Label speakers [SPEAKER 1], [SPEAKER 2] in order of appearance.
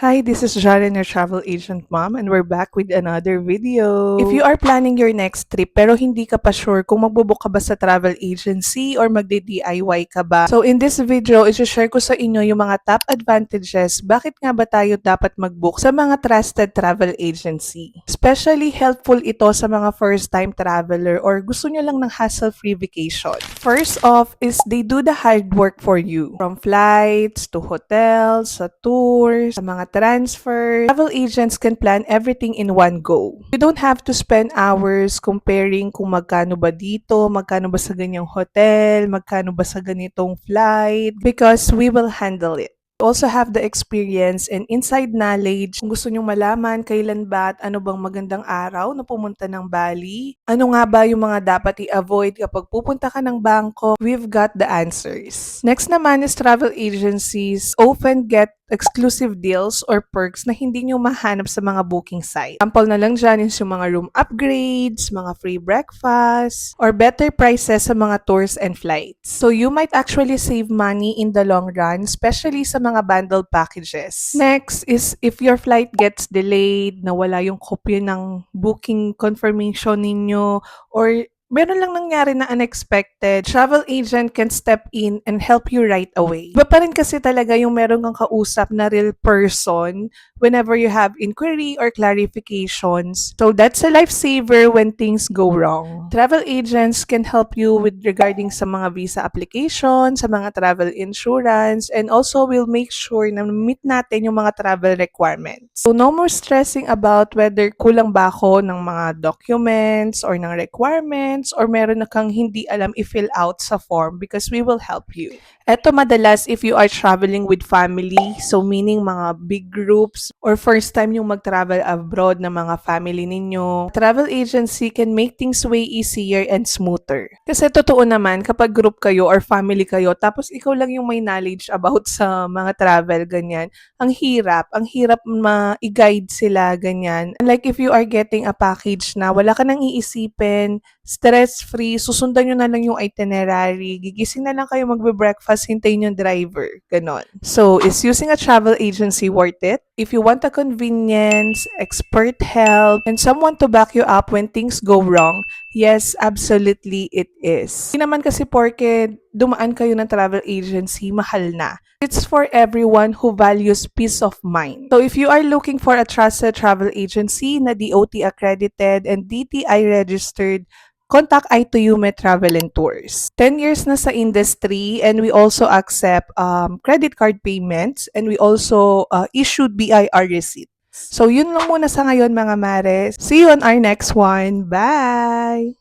[SPEAKER 1] Hi, this is Jaren, your travel agent mom, and we're back with another video. If you are planning your next trip pero hindi ka pa sure kung magbubook ka ba sa travel agency or magdi-DIY ka ba, so in this video, i-share ko sa inyo yung mga top advantages bakit nga ba tayo dapat mag-book sa mga trusted travel agency. Especially helpful ito sa mga first-time traveler or gusto nyo lang ng hassle-free vacation. First off is they do the hard work for you. From flights to hotels, sa tours, sa mga transfer, travel agents can plan everything in one go. You don't have to spend hours comparing kung magkano ba dito, magkano ba sa ganyang hotel, magkano ba sa ganitong flight, because we will handle it. Also have the experience and inside knowledge kung gusto nyong malaman kailan ba at ano bang magandang araw na pumunta ng Bali. Ano nga ba yung mga dapat i-avoid kapag pupunta ka ng Bangkok? We've got the answers. Next naman is travel agencies often get exclusive deals or perks na hindi nyo mahanap sa mga booking site. Example na lang dyan is yung mga room upgrades, mga free breakfast, or better prices sa mga tours and flights. So you might actually save money in the long run, especially sa mga bundled packages. Next is if your flight gets delayed, nawala yung kopya ng booking confirmation ninyo, or meron lang nangyari na unexpected, travel agent can step in and help you right away. Iba pa rin kasi talaga yung meron kang kausap na real person whenever you have inquiry or clarifications. So that's a lifesaver when things go wrong. Travel agents can help you with regarding sa mga visa application, sa mga travel insurance, and also will make sure na meet natin yung mga travel requirements. So no more stressing about whether kulang ba ako ng mga documents or ng requirements or meron na kang hindi alam i-fill out sa form because we will help you. Eto madalas if you are traveling with family, so meaning mga big groups or first time yung mag-travel abroad na mga family ninyo, travel agency can make things way easier and smoother. Kasi totoo naman kapag group kayo or family kayo tapos ikaw lang yung may knowledge about sa mga travel ganyan, ang hirap ma-guide sila ganyan. Like if you are getting a package na wala ka nang iisipin, stress-free, susundan nyo na lang yung itinerary, gigising na lang kayo magbe-breakfast, hintayin yung driver, ganon. So, is using a travel agency worth it? If you want a convenience, expert help, and someone to back you up when things go wrong, yes, absolutely it is. Hindi naman kasi porke dumaan kayo ng travel agency, mahal na. It's for everyone who values peace of mind. So if you are looking for a trusted travel agency na DOT accredited and DTI registered, contact I2Yume Travel and Tours. 10 years na sa industry and we also accept credit card payments and we also issued BIR receipt. So yun lang muna sa ngayon mga mares. See you on our next one. Bye!